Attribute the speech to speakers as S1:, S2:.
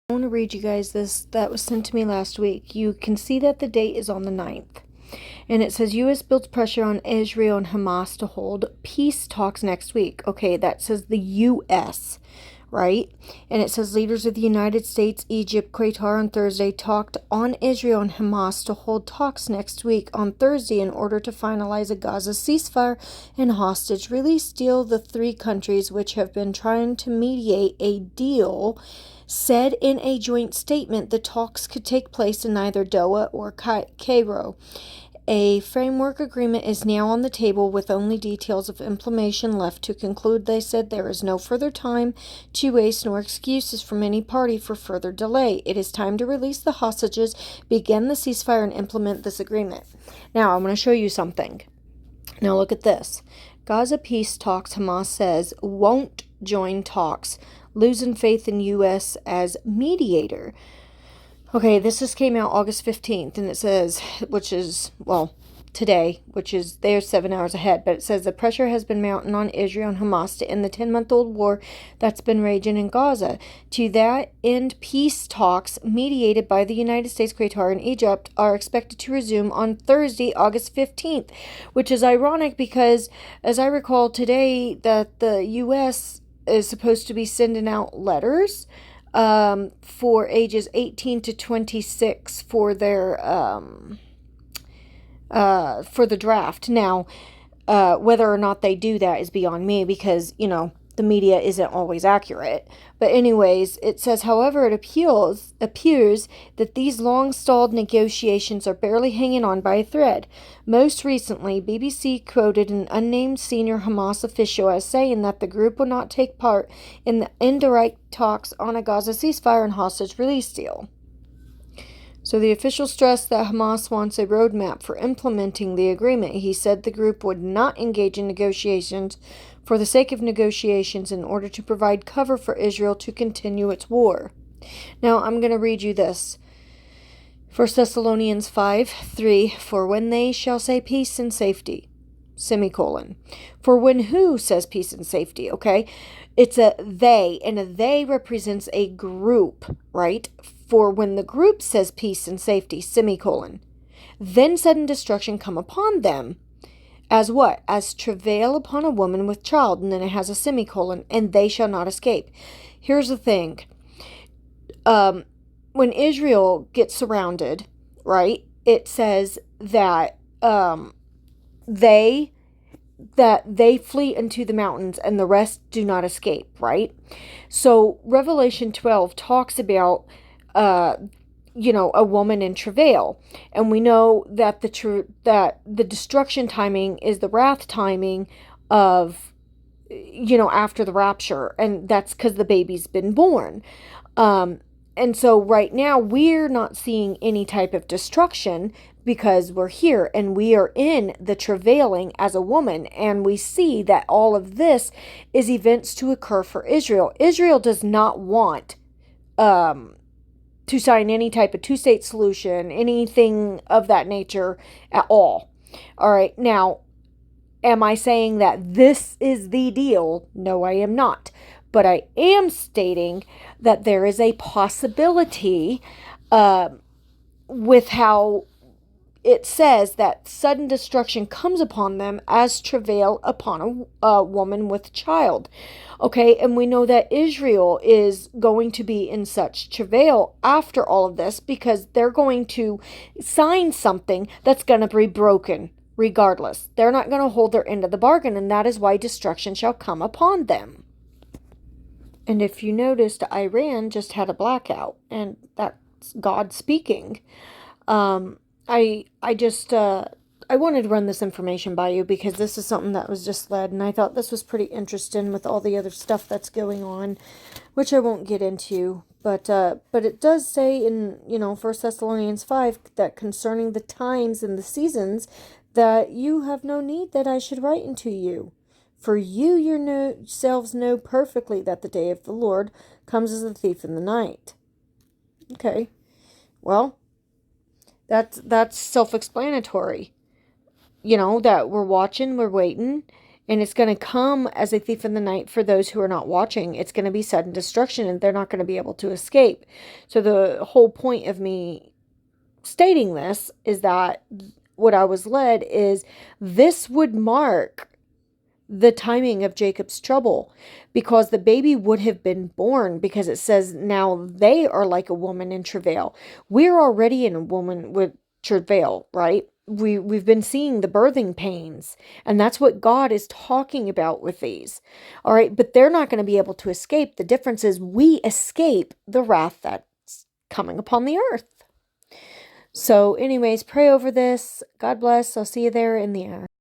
S1: I want to read you guys this that was sent to me last week. You can see that the date is on the 9th. And it says U.S. builds pressure on Israel and Hamas to hold peace talks next week. Okay, that says the U.S., right? And it says leaders of the United States, Egypt, Qatar on Thursday talked on Israel and Hamas to hold talks next week on Thursday in order to finalize a Gaza ceasefire and hostage release deal. The three countries, which have been trying to mediate a deal, said in a joint statement the talks could take place in either Doha or Cairo. A framework agreement is now on the table with only details of implementation left to conclude. They said there is no further time to waste nor excuses from any party for further delay. It is time to release the hostages, begin the ceasefire, and implement this agreement. Now, I'm going to show you something. Now, look at this. Gaza peace talks, Hamas says, won't join talks, losing faith in U.S. as mediator. Okay, this just came out August 15th, and it says, which is, well, today, which is, they're 7 hours ahead, but it says the pressure has been mounting on Israel and Hamas to end the 10-month-old war that's been raging in Gaza. To that end, peace talks mediated by the United States, Qatar, and Egypt are expected to resume on Thursday, August 15th, which is ironic because, as I recall today, that the U.S. is supposed to be sending out letters for ages 18 to 26 for their for the draft. Now, whether or not they do that is beyond me because, the media isn't always accurate. But anyways, it says, however, it appears that these long-stalled negotiations are barely hanging on by a thread. Most recently, BBC quoted an unnamed senior Hamas official as saying that the group will not take part in the indirect talks on a Gaza ceasefire and hostage release deal. So the official stressed that Hamas wants a roadmap for implementing the agreement. He said the group would not engage in negotiations for the sake of negotiations in order to provide cover for Israel to continue its war. Now I'm going to read you this. 1 Thessalonians 5:3, for when they shall say peace and safety, semicolon. For when who says peace and safety, okay? It's a they, and a they represents a group, right? For when the group says peace and safety, semicolon, then sudden destruction come upon them. As what? As travail upon a woman with child, and then it has a semicolon, and they shall not escape. Here's the thing. When Israel gets surrounded, right, it says that they flee into the mountains and the rest do not escape, right? So Revelation 12 talks about a woman in travail, and we know that the destruction timing is the wrath timing of after the rapture, and that's because the baby's been born. And so right now we're not seeing any type of destruction because we're here and we are in the travailing as a woman, and we see that all of this is events to occur for Israel. Israel does not want to sign any type of two-state solution, anything of that nature at all. All right, now, am I saying that this is the deal? No, I am not. But I am stating that there is a possibility with how it says that sudden destruction comes upon them as travail upon a woman with child. Okay, and we know that Israel is going to be in such travail after all of this because they're going to sign something that's going to be broken regardless. They're not going to hold their end of the bargain, and that is why destruction shall come upon them. And if you noticed, Iran just had a blackout, and that's God speaking. I wanted to run this information by you because this is something that was just led, and I thought this was pretty interesting with all the other stuff that's going on, which I won't get into. But it does say in 1 Thessalonians 5 that concerning the times and the seasons that you have no need that I should write unto you. For you yourselves know perfectly that the day of the Lord comes as a thief in the night. Okay, well, that's self-explanatory. That we're watching, we're waiting, And it's going to come as a thief in the night for those who are not watching. It's going to be sudden destruction, and they're not going to be able to escape. So the whole point of me stating this is that what I was led is this would mark the timing of Jacob's trouble, because the baby would have been born, because it says now they are like a woman in travail. We're already in a woman with travail, right? We've been seeing the birthing pains, and that's what God is talking about with these. All right, but they're not going to be able to escape. The difference is we escape the wrath that's coming upon the earth. So anyways, pray over this. God bless. I'll see you there in the air.